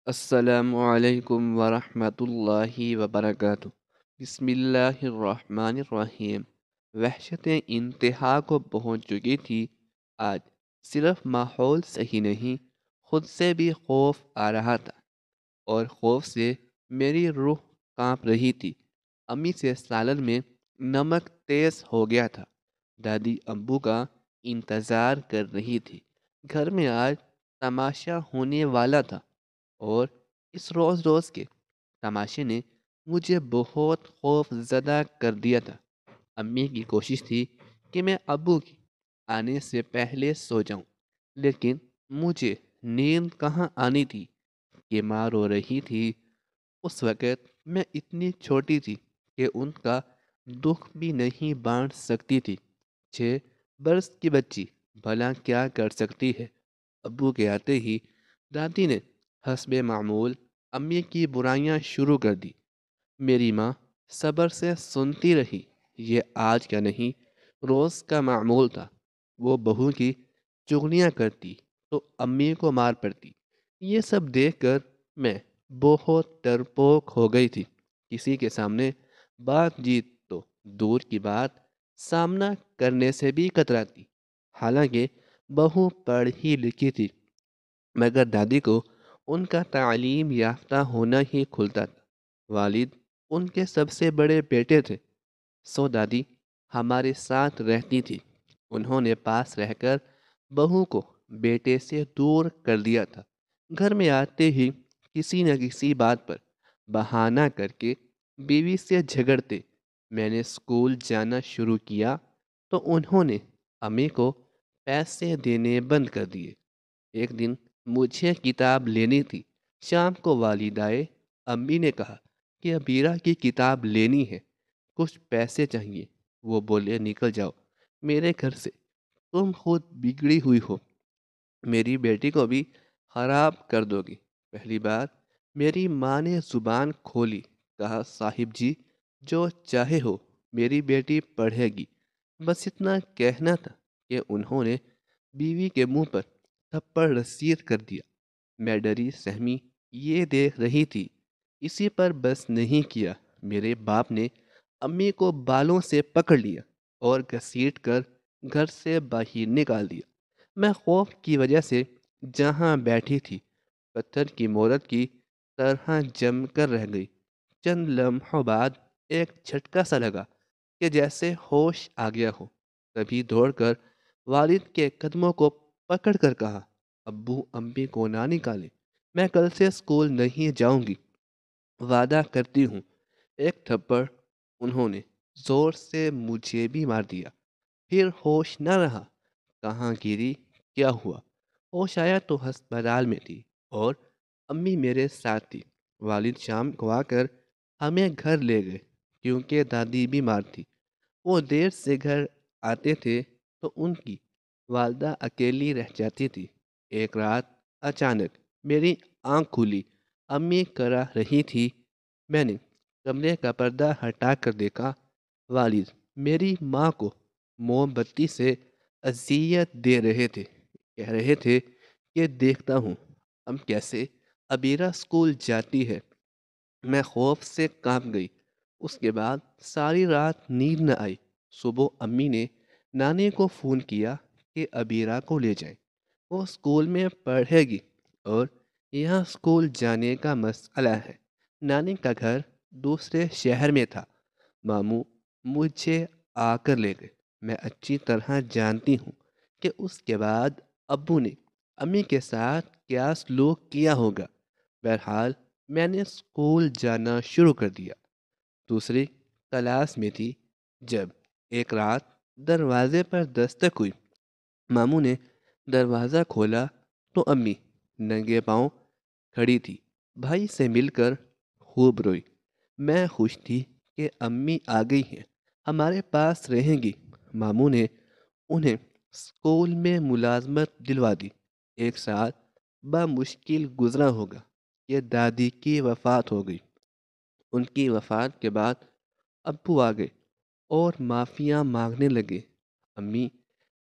السلام علیکم ورحمۃ اللہ وبرکاتہ۔ بسم اللہ الرحمن الرحیم۔ وحشت انتہا کو پہنچ چکی تھی۔ آج صرف ماحول صحیح نہیں، خود سے بھی خوف آ رہا تھا، اور خوف سے میری روح کانپ رہی تھی۔ امی سے سالن میں نمک تیز ہو گیا تھا۔ دادی ابو کا انتظار کر رہی تھی۔ گھر میں آج تماشا ہونے والا تھا، اور اس روز روز کے تماشے نے مجھے بہت خوف زدہ کر دیا تھا۔ امی کی کوشش تھی کہ میں ابو کی آنے سے پہلے سو جاؤں، لیکن مجھے نیند کہاں آنی تھی کہ ماں رو رہی تھی۔ اس وقت میں اتنی چھوٹی تھی کہ ان کا دکھ بھی نہیں بانٹ سکتی تھی۔ 6 برس کی بچی بھلا کیا کر سکتی ہے؟ ابو کے آتے ہی دادی نے حسب معمول امی کی برائیاں شروع کر دی۔ میری ماں صبر سے سنتی رہی۔ یہ آج کا نہیں، روز کا معمول تھا۔ وہ بہو کی چغلیاں کرتی تو امی کو مار پڑتی۔ یہ سب دیکھ کر میں بہت ڈرپوک ہو گئی تھی۔ کسی کے سامنے بات چیت تو دور کی بات، سامنا کرنے سے بھی کتراتی۔ حالانکہ بہو پڑھی لکھی تھی، مگر دادی کو ان کا تعلیم یافتہ ہونا ہی کھلتا تھا۔ والد ان کے سب سے بڑے بیٹے تھے، سو دادی ہمارے ساتھ رہتی تھی۔ انہوں نے پاس رہ کر بہو کو بیٹے سے دور کر دیا تھا۔ گھر میں آتے ہی کسی نہ کسی بات پر بہانہ کر کے بیوی سے جھگڑتے۔ میں نے اسکول جانا شروع کیا تو انہوں نے امی کو پیسے دینے بند کر دیے۔ ایک دن مجھے کتاب لینی تھی۔ شام کو والد آئے۔ امی نے کہا کہ ابیرہ کی کتاب لینی ہے، کچھ پیسے چاہیے۔ وہ بولے نکل جاؤ میرے گھر سے، تم خود بگڑی ہوئی ہو، میری بیٹی کو بھی خراب کر دو گی۔ پہلی بار میری ماں نے زبان کھولی، کہا صاحب جی جو چاہے ہو، میری بیٹی پڑھے گی۔ بس اتنا کہنا تھا کہ انہوں نے بیوی کے منہ پر تھپڑ رسید کر دیا۔ میں ڈری سہمی یہ دیکھ رہی تھی۔ اسی پر بس نہیں کیا، میرے باپ نے امی کو بالوں سے پکڑ لیا اور گھسیٹ کر گھر سے باہر نکال دیا۔ میں خوف کی وجہ سے جہاں بیٹھی تھی پتھر کی مورت کی طرح جم کر رہ گئی۔ چند لمحوں بعد ایک جھٹکا سا لگا کہ جیسے ہوش آ گیا ہو۔ تبھی دوڑ کر والد کے قدموں کو پکڑ کر کہا ابو امی کو نہ نکالے، میں کل سے اسکول نہیں جاؤں گی، وعدہ کرتی ہوں۔ ایک تھپڑ انہوں نے زور سے مجھے بھی مار دیا۔ پھر ہوش نہ رہا، کہاں گری، کیا ہوا؟ ہوش آیا تو ہسپتال میں تھی، اور امی میرے ساتھ تھی۔ والد شام کو آ کر ہمیں گھر لے گئے، کیونکہ دادی بیمار تھی۔ وہ دیر سے گھر آتے تھے تو ان کی والدہ اکیلی رہ جاتی تھی۔ ایک رات اچانک میری آنکھ کھلی، امی کرا رہی تھی۔ میں نے کمرے کا پردہ ہٹا کر دیکھا۔ والد میری ماں کو موم بتی سے اذیت دے رہے تھے، کہہ رہے تھے کہ دیکھتا ہوں اب کیسے ابیرہ اسکول جاتی ہے۔ میں خوف سے کانپ گئی۔ اس کے بعد ساری رات نیند نہ آئی۔ صبح امی نے نانی کو فون کیا کہ ابیرہ کو لے جائیں، وہ اسکول میں پڑھے گی، اور یہاں اسکول جانے کا مسئلہ ہے۔ نانی کا گھر دوسرے شہر میں تھا۔ ماموں مجھے آ کر لے گئے۔ میں اچھی طرح جانتی ہوں کہ اس کے بعد ابو نے امی کے ساتھ کیا سلوک کیا ہوگا۔ بہرحال میں نے اسکول جانا شروع کر دیا۔ دوسری کلاس میں تھی جب ایک رات دروازے پر دستک ہوئی۔ ماموں نے دروازہ کھولا تو امی ننگے پاؤں کھڑی تھی۔ بھائی سے مل کر خوب روئی۔ میں خوش تھی کہ امی آ گئی ہیں، ہمارے پاس رہیں گی۔ ماموں نے انہیں اسکول میں ملازمت دلوا دی۔ ایک سال بمشکل گزرا ہوگا کہ دادی کی وفات ہو گئی۔ ان کی وفات کے بعد ابو آ گئے اور معافیاں مانگنے لگے۔ امی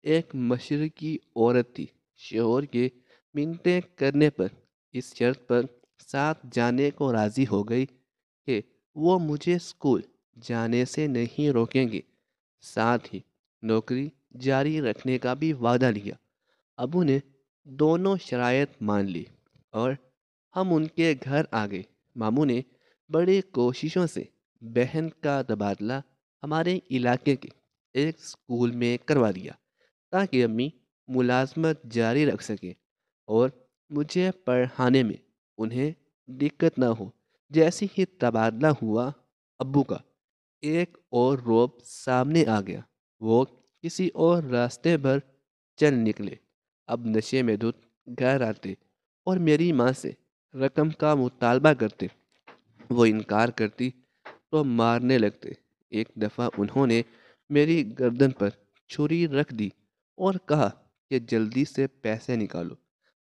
ایک مشرقی عورت تھی، شوہر کے منتیں کرنے پر، اس شرط پر ساتھ جانے کو راضی ہو گئی کہ وہ مجھے اسکول جانے سے نہیں روکیں گے۔ ساتھ ہی نوکری جاری رکھنے کا بھی وعدہ لیا۔ ابو نے دونوں شرائط مان لی اور ہم ان کے گھر آ گئے۔ ماموں نے بڑی کوششوں سے بہن کا تبادلہ ہمارے علاقے کے ایک اسکول میں کروا دیا تاکہ امی ملازمت جاری رکھ سکیں اور مجھے پڑھانے میں انہیں دقت نہ ہو۔ جیسے ہی تبادلہ ہوا، ابو کا ایک اور روب سامنے آ گیا۔ وہ کسی اور راستے پر چل نکلے۔ اب نشے میں دھت گھر آتے اور میری ماں سے رقم کا مطالبہ کرتے۔ وہ انکار کرتی تو مارنے لگتے۔ ایک دفعہ انہوں نے میری گردن پر چھری رکھ دی اور کہا کہ جلدی سے پیسے نکالو۔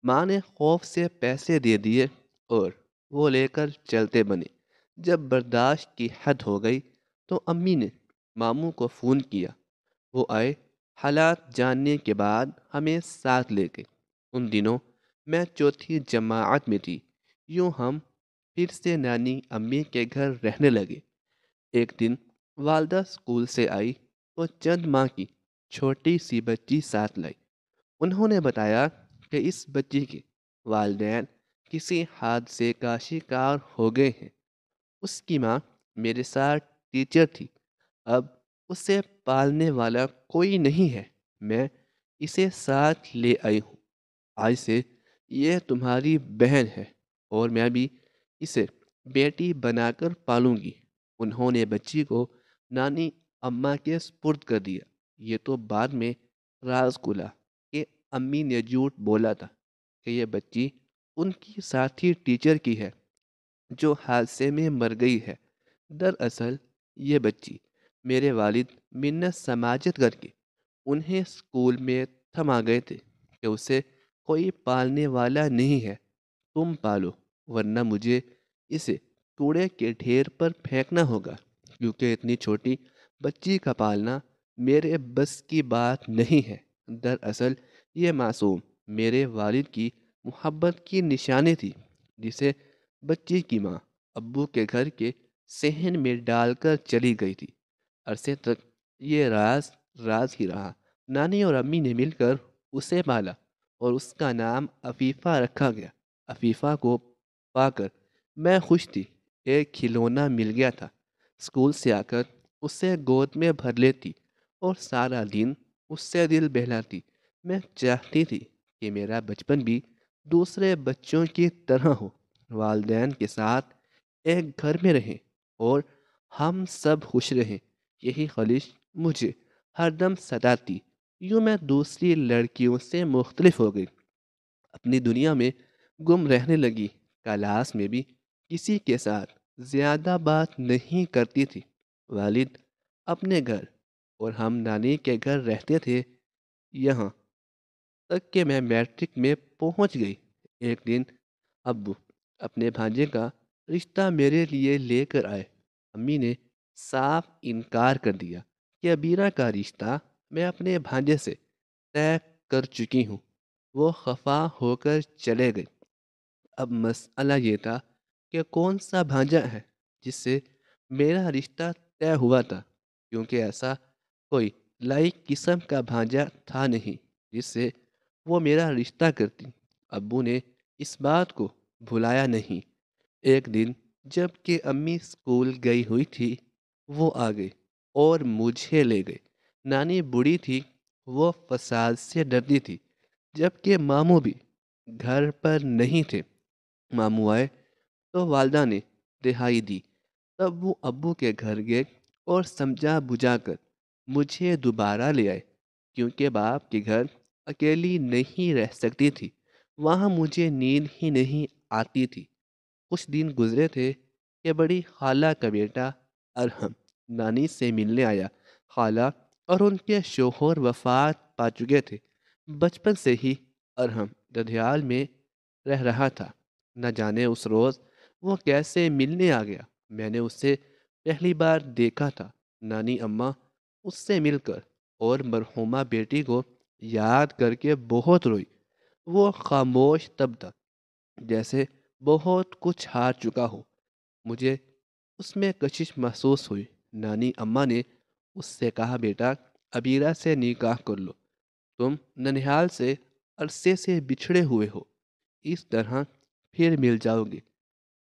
ماں نے خوف سے پیسے دے دیے اور وہ لے کر چلتے بنے۔ جب برداشت کی حد ہو گئی تو امی نے ماموں کو فون کیا۔ وہ آئے، حالات جاننے کے بعد ہمیں ساتھ لے گئے۔ ان دنوں میں چوتھی جماعت میں تھی۔ یوں ہم پھر سے نانی امی کے گھر رہنے لگے۔ ایک دن والدہ اسکول سے آئی تو چند ماہ کی چھوٹی سی بچی ساتھ لائی۔ انہوں نے بتایا کہ اس بچی کے والدین کسی حادثے کا شکار ہو گئے ہیں۔ اس کی ماں میرے ساتھ ٹیچر تھی۔ اب اسے پالنے والا کوئی نہیں ہے۔ میں اسے ساتھ لے آئی ہوں۔ آج سے یہ تمہاری بہن ہے اور میں بھی اسے بیٹی بنا کر پالوں گی۔ انہوں نے بچی کو نانی اماں کے سپرد کر دیا۔ یہ تو بعد میں راز کھلا کہ امی نے جھوٹ بولا تھا کہ یہ بچی ان کی ساتھی ٹیچر کی ہے جو حادثے میں مر گئی ہے۔ دراصل یہ بچی میرے والد منت سماجت کر کے انہیں اسکول میں تھما گئے تھے کہ اسے کوئی پالنے والا نہیں ہے، تم پالو ورنہ مجھے اسے کوڑے کے ڈھیر پر پھینکنا ہوگا، کیونکہ اتنی چھوٹی بچی کا پالنا میرے بس کی بات نہیں ہے۔ دراصل یہ معصوم میرے والد کی محبت کی نشانی تھی جسے بچی کی ماں ابو کے گھر کے صحن میں ڈال کر چلی گئی تھی۔ عرصے تک یہ راز راز ہی رہا۔ نانی اور امی نے مل کر اسے پالا اور اس کا نام عفیفہ رکھا گیا۔ عفیفہ کو پا کر میں خوش تھی۔ ایک کھلونا مل گیا تھا۔ اسکول سے آ کر اسے گود میں بھر لیتی اور سارا دن اس سے دل بہلاتی۔ میں چاہتی تھی کہ میرا بچپن بھی دوسرے بچوں کی طرح ہو، والدین کے ساتھ ایک گھر میں رہیں اور ہم سب خوش رہیں۔ یہی خواہش مجھے ہر دم ستاتی۔ یوں میں دوسری لڑکیوں سے مختلف ہو گئی، اپنی دنیا میں گم رہنے لگی۔ کلاس میں بھی کسی کے ساتھ زیادہ بات نہیں کرتی تھی۔ والد اپنے گھر اور ہم نانی کے گھر رہتے تھے، یہاں تک کہ میں میٹرک میں پہنچ گئی۔ ایک دن ابو اپنے بھانجے کا رشتہ میرے لیے لے کر آئے۔ امی نے صاف انکار کر دیا کہ ابیرہ کا رشتہ میں اپنے بھانجے سے طے کر چکی ہوں۔ وہ خفا ہو کر چلے گئے۔ اب مسئلہ یہ تھا کہ کون سا بھانجا ہے جس سے میرا رشتہ طے ہوا تھا، کیونکہ ایسا کوئی لائق قسم کا بھانجا تھا نہیں جس سے وہ میرا رشتہ کرتی۔ ابو نے اس بات کو بھلایا نہیں۔ ایک دن جب کہ امی اسکول گئی ہوئی تھی، وہ آ گئے اور مجھے لے گئے۔ نانی بوڑھی تھی، وہ فساد سے ڈرتی تھی، جبکہ ماموں بھی گھر پر نہیں تھے۔ ماموں آئے تو والدہ نے دہائی دی۔ تب وہ ابو کے گھر گئے اور سمجھا بجھا کر مجھے دوبارہ لے آئے، کیونکہ باپ کے گھر اکیلی نہیں رہ سکتی تھی، وہاں مجھے نیند ہی نہیں آتی تھی۔ کچھ دن گزرے تھے کہ بڑی خالہ کا بیٹا ارحم نانی سے ملنے آیا۔ خالہ اور ان کے شوہر وفات پا چکے تھے۔ بچپن سے ہی ارحم ددھیال میں رہ رہا تھا۔ نہ جانے اس روز وہ کیسے ملنے آ گیا۔ میں نے اسے پہلی بار دیکھا تھا۔ نانی اماں اس سے مل کر اور مرحومہ بیٹی کو یاد کر کے بہت روئی۔ وہ خاموش تب تک جیسے بہت کچھ ہار چکا ہوں۔ مجھے اس میں کشش محسوس ہوئی۔ نانی اماں نے اس سے کہا، بیٹا ابیرہ سے نکاح کر لو، تم ننہال سے عرصے سے بچھڑے ہوئے ہو، اس طرح پھر مل جاؤ گے۔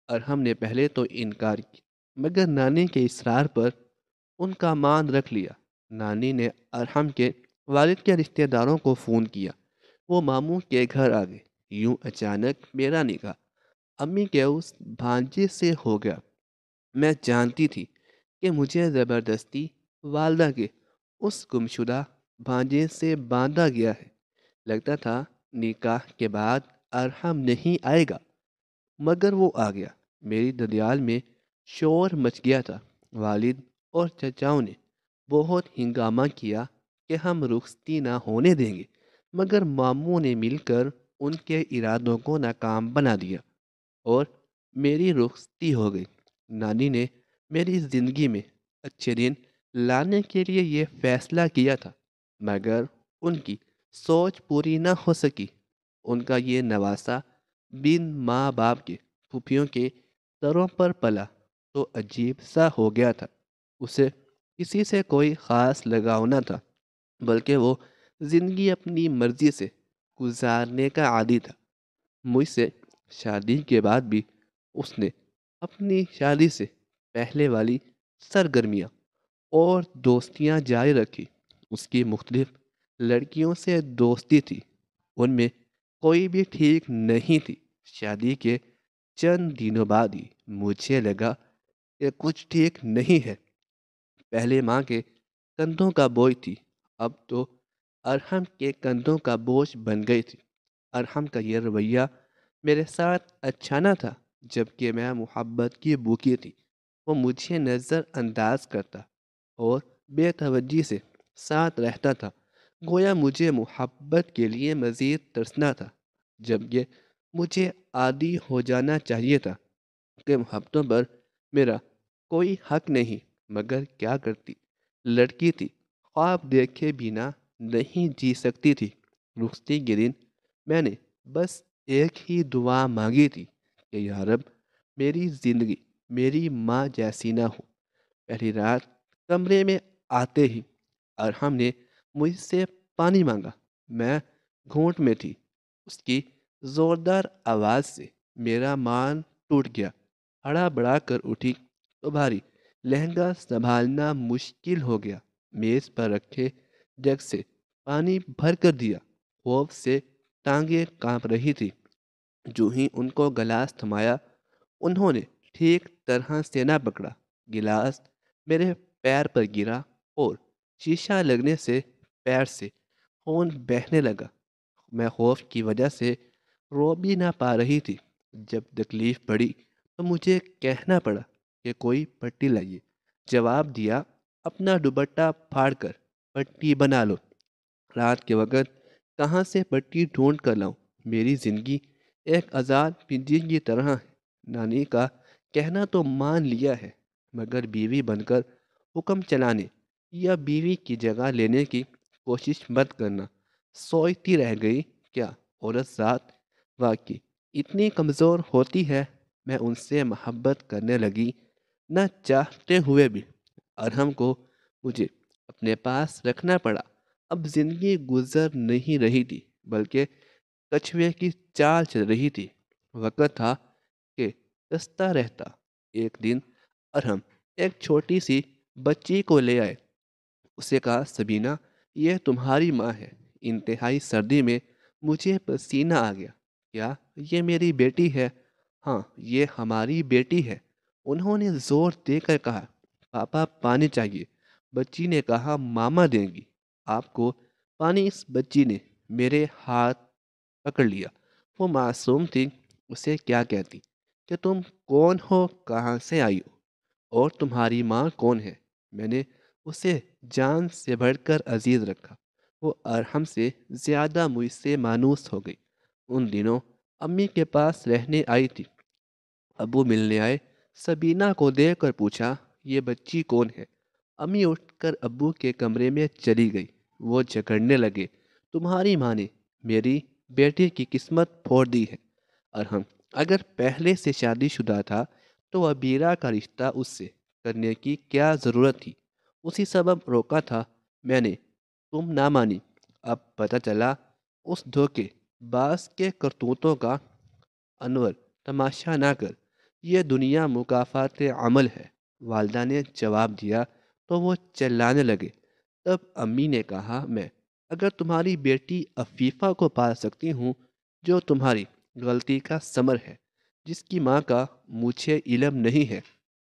ارحم نے پہلے تو انکار کی، مگر نانی کے اصرار پر ان کا مان رکھ لیا۔ نانی نے ارحم کے والد کے رشتہ داروں کو فون کیا، وہ ماموں کے گھر آ گئے۔ یوں اچانک میرا نکاح امی کے اس بھانجے سے ہو گیا۔ میں جانتی تھی کہ مجھے زبردستی والدہ کے اس گمشدہ بھانجے سے باندھا گیا ہے۔ لگتا تھا نکاح کے بعد ارحم نہیں آئے گا، مگر وہ آ گیا۔ میری ددیال میں شور مچ گیا تھا۔ والد اور چچاؤں نے بہت ہنگامہ کیا کہ ہم رخصتی نہ ہونے دیں گے، مگر ماموں نے مل کر ان کے ارادوں کو ناکام بنا دیا اور میری رخصتی ہو گئی۔ نانی نے میری زندگی میں اچھے دن لانے کے لیے یہ فیصلہ کیا تھا، مگر ان کی سوچ پوری نہ ہو سکی۔ ان کا یہ نواسا بن ماں باپ کے پھوپھیوں کے سروں پر پلا تو عجیب سا ہو گیا تھا۔ اسے کسی سے کوئی خاص لگاؤ نہ تھا، بلکہ وہ زندگی اپنی مرضی سے گزارنے کا عادی تھا۔ مجھ سے شادی کے بعد بھی اس نے اپنی شادی سے پہلے والی سرگرمیاں اور دوستیاں جاری رکھی۔ اس کی مختلف لڑکیوں سے دوستی تھی، ان میں کوئی بھی ٹھیک نہیں تھی۔ شادی کے چند دنوں بعد ہی مجھے لگا کہ کچھ ٹھیک نہیں ہے۔ پہلے ماں کے کندھوں کا بوجھ تھی، اب تو ارحم کے کندھوں کا بوجھ بن گئی تھی۔ ارحم کا یہ رویہ میرے ساتھ اچھا نہ تھا، جبکہ میں محبت کی بھوکی تھی۔ وہ مجھے نظر انداز کرتا اور بے توجہی سے ساتھ رہتا تھا، گویا مجھے محبت کے لیے مزید ترسنا تھا، جبکہ مجھے عادی ہو جانا چاہیے تھا کہ محبتوں پر میرا کوئی حق نہیں۔ مگر کیا کرتی، لڑکی تھی، خواب دیکھے بنا نہیں جی سکتی تھی۔ رخصتی کے دن میں نے بس ایک ہی دعا مانگی تھی کہ یا رب میری زندگی میری ماں جیسی نہ ہو۔ پہلی رات کمرے میں آتے ہی ارحم نے مجھ سے پانی مانگا۔ میں گھونٹ میں تھی، اس کی زوردار آواز سے میرا مان ٹوٹ گیا۔ ہڑا بڑا کر اٹھی تو بھاری لہنگا سنبھالنا مشکل ہو گیا۔ میز پر رکھے جگ سے پانی بھر کر دیا۔ خوف سے ٹانگیں کانپ رہی تھی۔ جو ہی ان کو گلاس تھمایا، انہوں نے ٹھیک طرح سے نہ پکڑا۔ گلاس میرے پیر پر گرا اور شیشہ لگنے سے پیر سے خون بہنے لگا۔ میں خوف کی وجہ سے رو بھی نہ پا رہی تھی۔ جب تکلیف بڑھی تو مجھے کہنا پڑا کہ کوئی پٹی لائیے۔ جواب دیا، اپنا دوپٹہ پھاڑ کر پٹی بنا لو۔ رات کے وقت کہاں سے پٹی ڈھونڈ کر لاؤں؟ میری زندگی ایک آزاد پنجی کی طرح ہے۔ نانی کا کہنا تو مان لیا ہے، مگر بیوی بن کر حکم چلانے یا بیوی کی جگہ لینے کی کوشش مت کرنا۔ سوچتی رہ گئی، کیا عورت ذات واقعی اتنی کمزور ہوتی ہے؟ میں ان سے محبت کرنے لگی، نہ چاہتے ہوئے بھی۔ ارحم کو مجھے اپنے پاس رکھنا پڑا۔ اب زندگی گزر نہیں رہی تھی، بلکہ کچھوے کی چال چل رہی تھی۔ وقت تھا کہ رستہ رہتا۔ ایک دن ارحم ایک چھوٹی سی بچی کو لے آئے۔ اسے کہا، سبینہ یہ تمہاری ماں ہے۔ انتہائی سردی میں مجھے پسینہ آ گیا۔ کیا یہ میری بیٹی ہے؟ ہاں یہ ہماری بیٹی ہے، انہوں نے زور دے کر کہا۔ پاپا پانی چاہیے، بچی نے کہا۔ ماما دیں گی آپ کو پانی۔ اس بچی نے میرے ہاتھ پکڑ لیا۔ وہ معصوم تھی، اسے کیا کہتی کہ تم کون ہو، کہاں سے آئی ہو، اور تمہاری ماں کون ہے؟ میں نے اسے جان سے بڑھ کر عزیز رکھا۔ وہ ارحم سے زیادہ مجھ سے مانوس ہو گئی۔ ان دنوں امی کے پاس رہنے آئی تھی۔ ابو ملنے آئے، سبینہ کو دیکھ کر پوچھا، یہ بچی کون ہے؟ امی اٹھ کر ابو کے کمرے میں چلی گئی۔ وہ جھگڑنے لگے، تمہاری ماں نے میری بیٹی کی قسمت پھوڑ دی ہے۔ ارحم اگر پہلے سے شادی شدہ تھا تو ابیرہ کا رشتہ اس سے کرنے کی کیا ضرورت تھی؟ اسی سبب روکا تھا میں نے، تم نہ مانی۔ اب پتہ چلا اس دھوکے باز کے کرتوتوں کا۔ انور، تماشا نہ کر، یہ دنیا مکافات عمل ہے۔ والدہ نے جواب دیا تو وہ چلانے لگے۔ تب امی نے کہا، میں اگر تمہاری بیٹی عفیفہ کو پا سکتی ہوں جو تمہاری غلطی کا ثمر ہے، جس کی ماں کا مجھے علم نہیں ہے،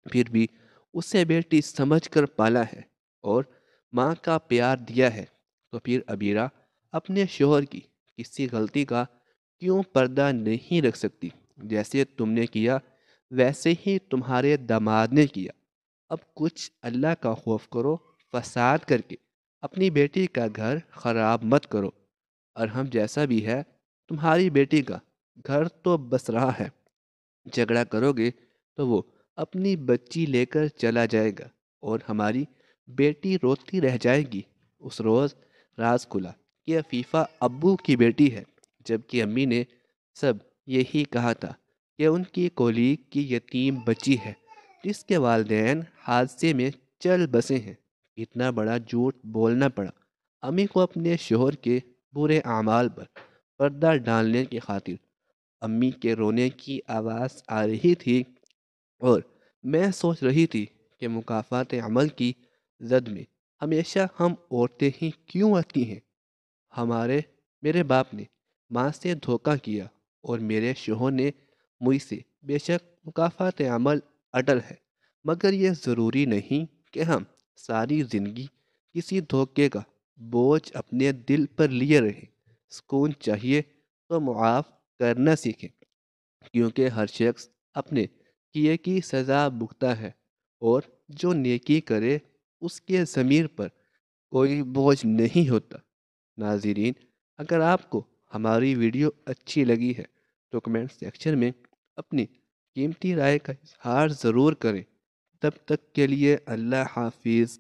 پھر بھی اسے بیٹی سمجھ کر پالا ہے اور ماں کا پیار دیا ہے، تو پھر ابیرہ اپنے شوہر کی کسی غلطی کا کیوں پردہ نہیں رکھ سکتی؟ جیسے تم نے کیا ویسے ہی تمہارے داماد نے کیا۔ اب کچھ اللہ کا خوف کرو، فساد کر کے اپنی بیٹی کا گھر خراب مت کرو۔ اور ہم جیسا بھی ہے، تمہاری بیٹی کا گھر تو بس رہا ہے، جھگڑا کرو گے تو وہ اپنی بچی لے کر چلا جائے گا اور ہماری بیٹی روتی رہ جائے گی۔ اس روز راز کھلا کہ عفیفہ ابو کی بیٹی ہے، جبکہ امی نے سب یہی کہا تھا کہ ان کی کولیگ کی یتیم بچی ہے جس کے والدین حادثے میں چل بسے ہیں۔ اتنا بڑا جھوٹ بولنا پڑا امی کو اپنے شوہر کے برے اعمال پر پردہ ڈالنے کی خاطر۔ امی کے رونے کی آواز آ رہی تھی اور میں سوچ رہی تھی کہ مکافات عمل کی زد میں ہمیشہ ہم عورتیں ہی کیوں آتی ہیں؟ ہمارے میرے باپ نے ماں سے دھوکہ کیا اور میرے شوہر نے مجھ سے۔ بے شک مکافات عمل اٹل ہے، مگر یہ ضروری نہیں کہ ہم ساری زندگی کسی دھوکے کا بوجھ اپنے دل پر لیے رہیں۔ سکون چاہیے تو معاف کرنا سیکھیں، کیونکہ ہر شخص اپنے کیے کی سزا بھگتا ہے، اور جو نیکی کرے اس کے ضمیر پر کوئی بوجھ نہیں ہوتا۔ ناظرین، اگر آپ کو ہماری ویڈیو اچھی لگی ہے تو کمنٹ سیکشن میں اپنی قیمتی رائے کا اظہار ضرور کریں۔ تب تک کے لیے اللہ حافظ۔